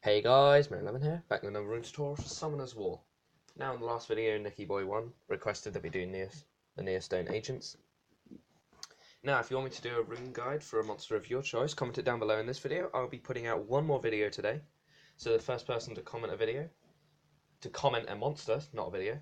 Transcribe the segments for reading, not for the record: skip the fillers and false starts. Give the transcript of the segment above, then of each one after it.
Hey guys, Mary11 here, back with another Rune tutorial for Summoner's War. Now in the last video, NickyBoy1 requested that we do the Neostone agents. Now if you want me to do a rune guide for a monster of your choice, comment it down below in this video. I'll be putting out one more video today. So the first person to comment a monster, not a video,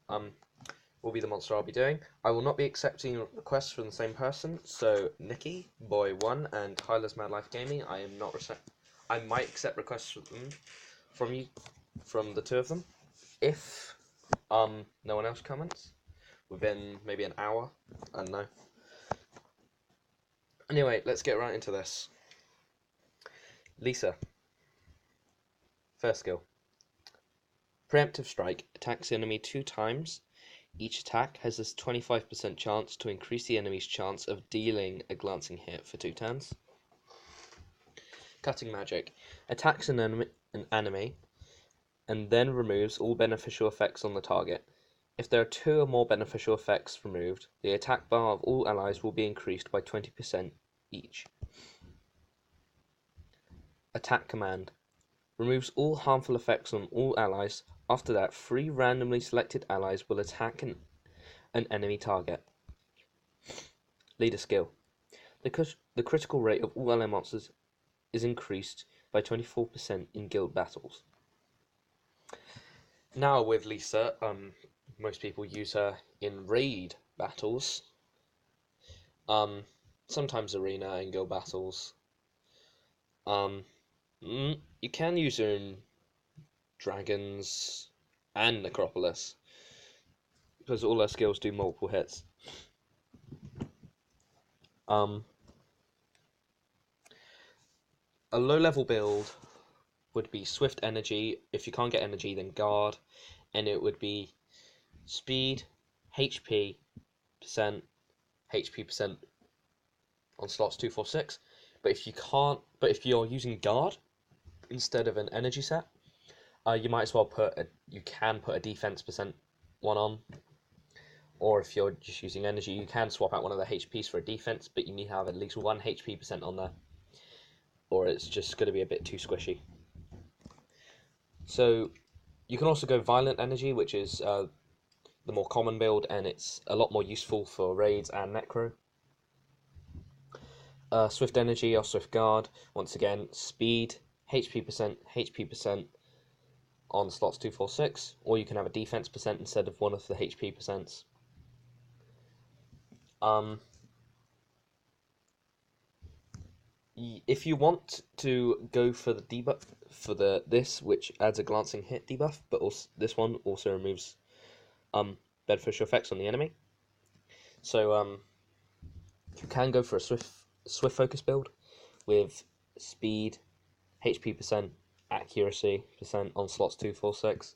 will be the monster I'll be doing. I will not be accepting requests from the same person, so NickyBoy1 and Tyler's Mad Life Gaming, I might accept requests from the two of them, if no one else comments within maybe an hour. I don't know. Anyway, let's get right into this. Lisa. First skill. Preemptive Strike. Attacks the enemy 2 times. Each attack has a 25% chance to increase the enemy's chance of dealing a glancing hit for 2 turns. Cutting Magic. Attacks an enemy and then removes all beneficial effects on the target. If there are 2 or more beneficial effects removed, the attack bar of all allies will be increased by 20% each. Attack Command. Removes all harmful effects on all allies. After that, 3 randomly selected allies will attack an enemy target. Leader Skill. The critical rate of all ally monsters is increased by 24% in guild battles. Now with Lisa, most people use her in raid battles, sometimes arena and guild battles. You can use her in dragons and necropolis, because all her skills do multiple hits. A low-level build would be Swift Energy. If you can't get Energy, then Guard, and it would be Speed, HP percent on slots 2, 4, 6. But if you're using Guard instead of an Energy set, you might as well put a Defense percent one on. Or if you're just using Energy, you can swap out one of the HPs for a Defense, but you need to have at least 1 HP percent on there, or it's just going to be a bit too squishy. So you can also go Violent Energy, which is the more common build, and it's a lot more useful for raids and necro. Swift Energy or Swift Guard, once again, Speed, HP percent on slots 2, 4, 6, or you can have a Defense percent instead of one of the HP percents. If you want to go for the debuff for this, which adds a glancing hit debuff, but also this one also removes beneficial effects on the enemy. So you can go for a swift focus build with speed, HP percent, accuracy percent on slots 2, 4, 6.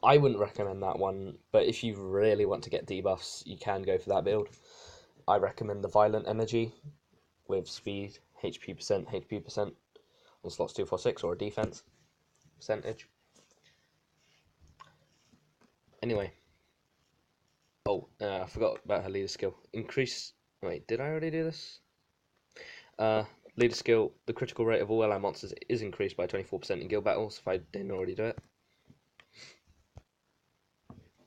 I wouldn't recommend that one, but if you really want to get debuffs, you can go for that build. I recommend the Violent Energy with speed, HP percent on slots 2, 4, 6, or a defense percentage. Anyway, I forgot about her leader skill. Wait, did I already do this? Leader skill, the critical rate of all ally monsters is increased by 24% in guild battles, if I didn't already do it.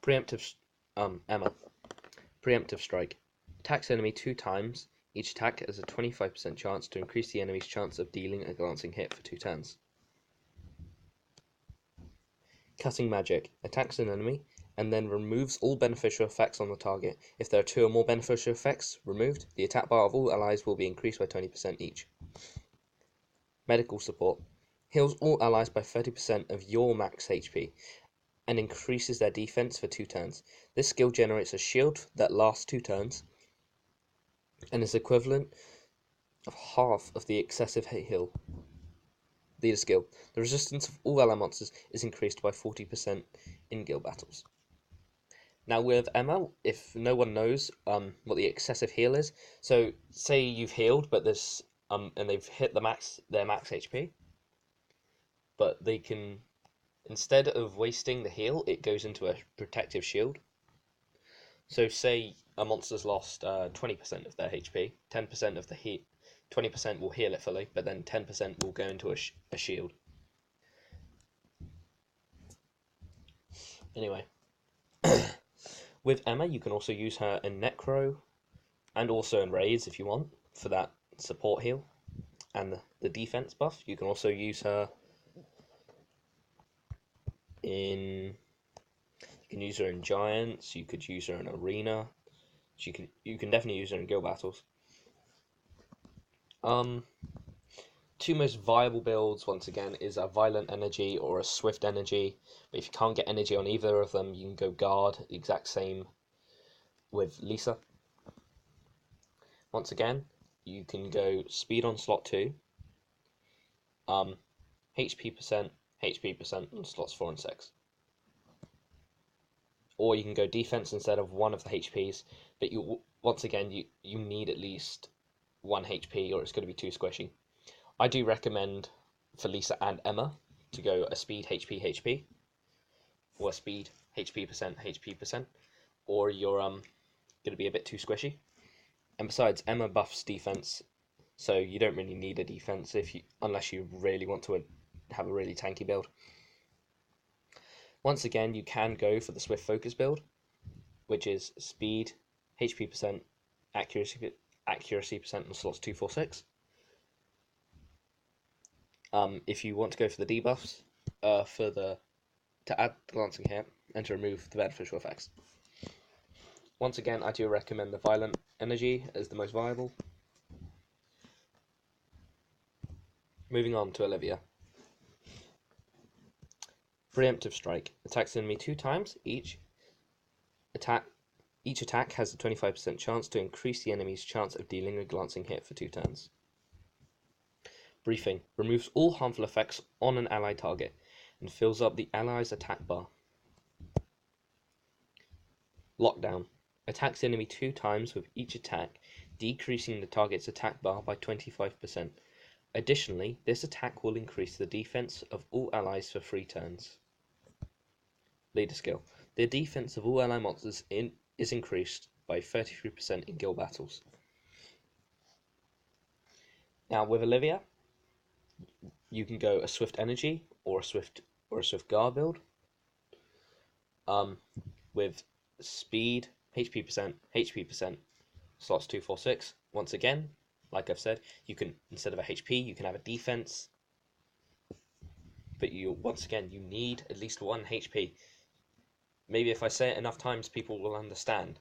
Preemptive, Emma. Preemptive Strike. Attacks enemy 2 times. Each attack has a 25% chance to increase the enemy's chance of dealing a glancing hit for 2 turns. Cutting Magic. Attacks an enemy and then removes all beneficial effects on the target. If there are 2 or more beneficial effects removed, the attack bar of all allies will be increased by 20% each. Medical Support. Heals all allies by 30% of your max HP and increases their defense for 2 turns. This skill generates a shield that lasts 2 turns and is equivalent of half of the excessive heal. Leader skill. The resistance of all ally monsters is increased by 40% in guild battles. Now with Emma, if no one knows what the excessive heal is, so say you've healed, but there's and they've hit their max HP, but they can, instead of wasting the heal, it goes into a protective shield. So say a monster's lost 20% of their HP, 10% of the heat, 20% will heal it fully, but then 10% will go into a shield. Anyway, with Emma, you can also use her in Necro and also in Raids if you want for that support heal and the defense buff. You can also use her in. You can use her in Giants. You could use her in Arena. You can definitely use her in guild battles. Two most viable builds once again is a Violent Energy or a Swift Energy. But if you can't get energy on either of them, you can go Guard. The exact same with Lisa. Once again, you can go Speed on slot 2, HP percent on slots 4 and 6. Or you can go defense instead of one of the HPs, but once again you need at least 1 HP or it's going to be too squishy. I do recommend for Lisa and Emma to go a speed HP or a speed HP percent, or you're going to be a bit too squishy. And besides, Emma buffs defense, so you don't really need a defense unless you really want to have a really tanky build. Once again, you can go for the Swift Focus build, which is speed, HP percent, accuracy percent on slots 2, 4, 6. If you want to go for the debuffs, to add the glancing hit and to remove the beneficial effects. Once again, I do recommend the Violent Energy as the most viable. Moving on to Olivia. Preemptive Strike. Attacks the enemy 2 times. Each attack has a 25% chance to increase the enemy's chance of dealing a glancing hit for 2 turns. Briefing. Removes all harmful effects on an allied target and fills up the ally's attack bar. Lockdown. Attacks the enemy 2 times with each attack, decreasing the target's attack bar by 25%. Additionally, this attack will increase the defense of all allies for 3 turns. Leader skill. The defense of all ally monsters is increased by 33% in guild battles. Now with Olivia, you can go a Swift Energy or a Swift Guard build. With speed, HP percent, slots 2, 4, 6. Once again, like I've said, you can, instead of a HP, you can have a defense. But once again, you need at least 1 HP. Maybe if I say it enough times, people will understand.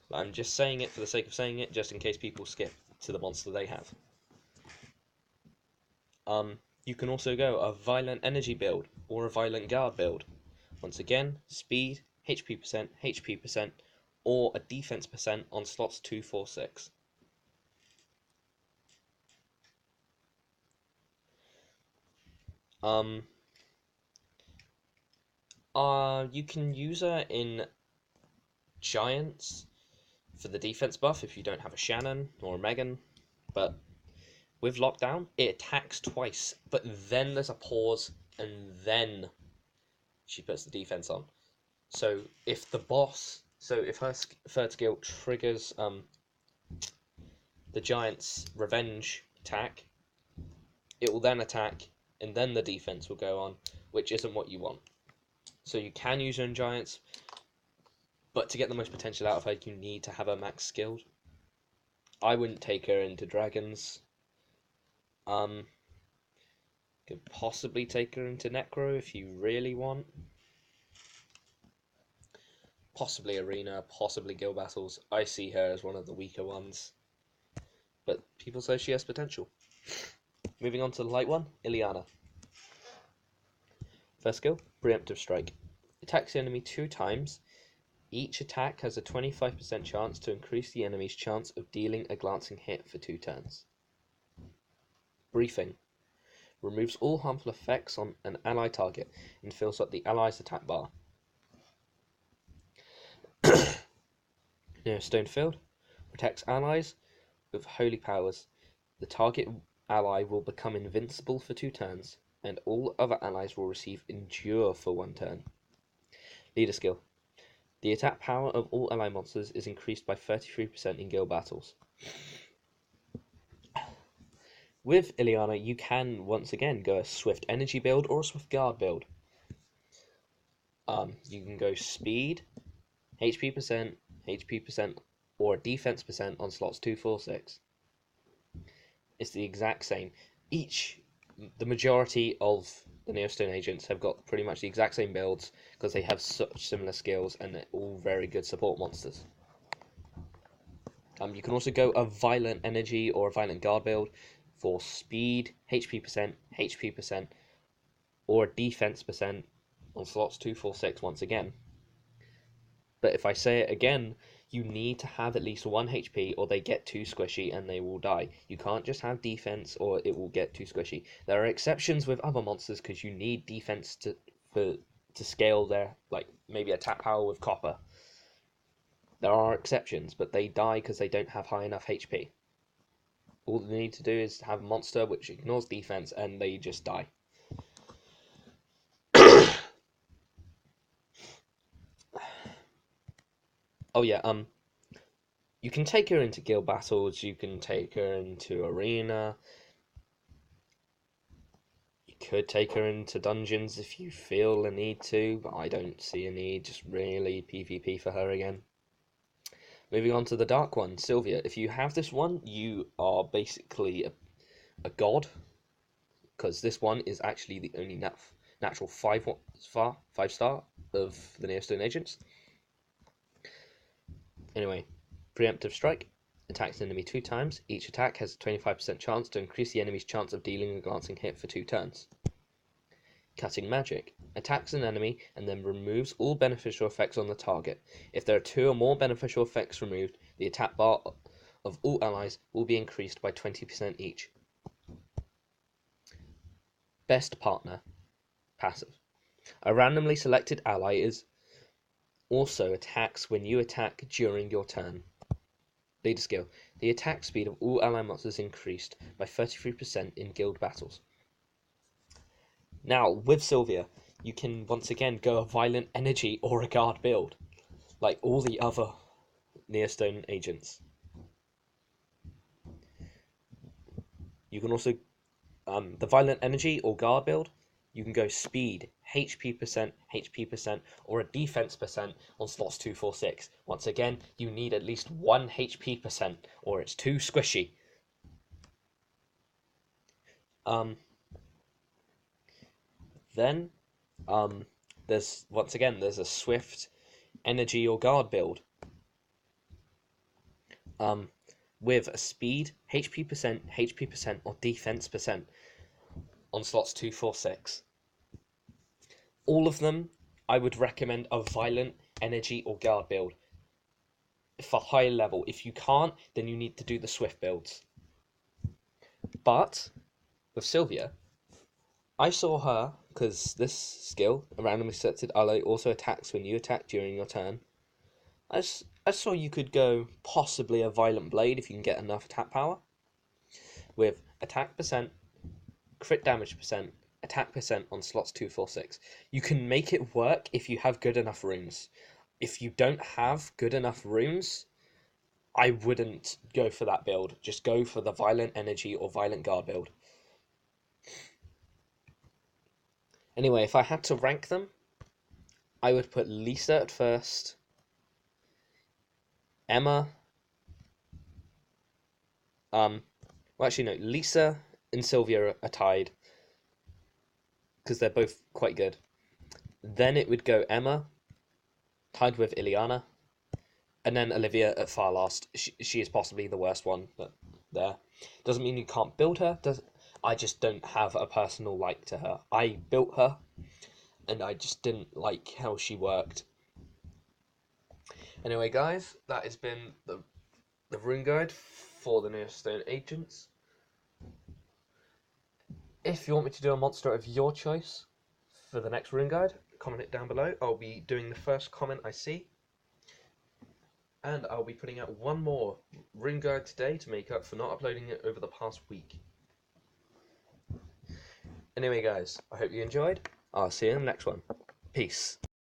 But I'm just saying it for the sake of saying it, just in case people skip to the monster they have. You can also go a Violent Energy build or a Violent Guard build. Once again, speed, HP percent, or a defense percent on slots 2, 4, 6. You can use her in Giants for the defense buff if you don't have a Shannon or a Megan, but with Lockdown, it attacks twice, but then there's a pause, and then she puts the defense on. So if her third skill triggers the Giant's revenge attack, it will then attack, and then the defense will go on, which isn't what you want. So you can use her in Giants, but to get the most potential out of her, you need to have her max skilled. I wouldn't take her into Dragons. Could possibly take her into Necro if you really want. Possibly Arena, possibly Guild Battles. I see her as one of the weaker ones, but people say she has potential. Moving on to the light one, Ileana. First skill, Preemptive Strike. Attacks the enemy 2 times. Each attack has a 25% chance to increase the enemy's chance of dealing a glancing hit for 2 turns. Briefing. Removes all harmful effects on an ally target and fills up the ally's attack bar. Neostone Field. Protects allies with holy powers. The target ally will become invincible for 2 turns, and all other allies will receive Endure for 1 turn. Leader skill. The attack power of all ally monsters is increased by 33% in guild battles. With Ileana, you can once again go a Swift Energy build or a Swift Guard build. You can go speed, HP percent, or defense percent on slots 2, 4, 6. It's the exact same. The majority of the Neostone agents have got pretty much the exact same builds because they have such similar skills and they're all very good support monsters. You can also go a violent energy or a violent guard build for speed, HP percent, or a defense percent on slots 2, 4, 6 once again. But if I say it again, you need to have at least 1 HP or they get too squishy and they will die. You can't just have defense or it will get too squishy. There are exceptions with other monsters because you need defense to scale their, like, maybe attack power with copper. There are exceptions, but they die because they don't have high enough HP. All they need to do is have a monster which ignores defense and they just die. Oh yeah, you can take her into guild battles, you can take her into arena, you could take her into dungeons if you feel a need to, but I don't see a need, just really PvP for her again. Moving on to the dark one, Sylvia. If you have this one, you are basically a god, because this one is actually the only natural 5-star of the Neostone agents. Anyway, preemptive strike. Attacks the enemy 2 times. Each attack has a 25% chance to increase the enemy's chance of dealing a glancing hit for 2 turns. Cutting magic. Attacks an enemy and then removes all beneficial effects on the target. If there are 2 or more beneficial effects removed, the attack bar of all allies will be increased by 20% each. Best partner. Passive. A randomly selected ally is also attacks when you attack during your turn. Leader skill. The attack speed of all ally monsters increased by 33% in guild battles. Now, with Sylvia, you can once again go a violent energy or a guard build, like all the other Neostone agents. You can also, the violent energy or guard build, you can go speed, HP percent, or a defense percent on slots 2, 4, 6. Once again, you need at least 1 HP percent, or it's too squishy. Then, there's a swift energy or guard build. With a speed, HP percent, or defense percent on slots 2, 4, 6. All of them, I would recommend a violent energy or guard build for high level. If you can't, then you need to do the swift builds. But with Sylvia, I saw her, because this skill, a randomly selected ally, also attacks when you attack during your turn. I saw you could go possibly a violent blade if you can get enough attack power. With attack percent, crit damage percent, attack percent on slots 2, 4, 6. You can make it work if you have good enough runes. If you don't have good enough runes, I wouldn't go for that build. Just go for the violent energy or violent guard build. Anyway, if I had to rank them, I would put Lisa at first, Emma, well actually no, Lisa and Sylvia are tied, because they're both quite good. Then it would go Emma, tied with Ileana, and then Olivia at far last. She is possibly the worst one, but there. Doesn't mean you can't build her. I just don't have a personal like to her. I built her, and I just didn't like how she worked. Anyway, guys, that has been the rune guide for the Neostone agents. If you want me to do a monster of your choice for the next rune guide, comment it down below. I'll be doing the first comment I see. And I'll be putting out one more rune guide today to make up for not uploading it over the past week. Anyway, guys, I hope you enjoyed. I'll see you in the next one. Peace.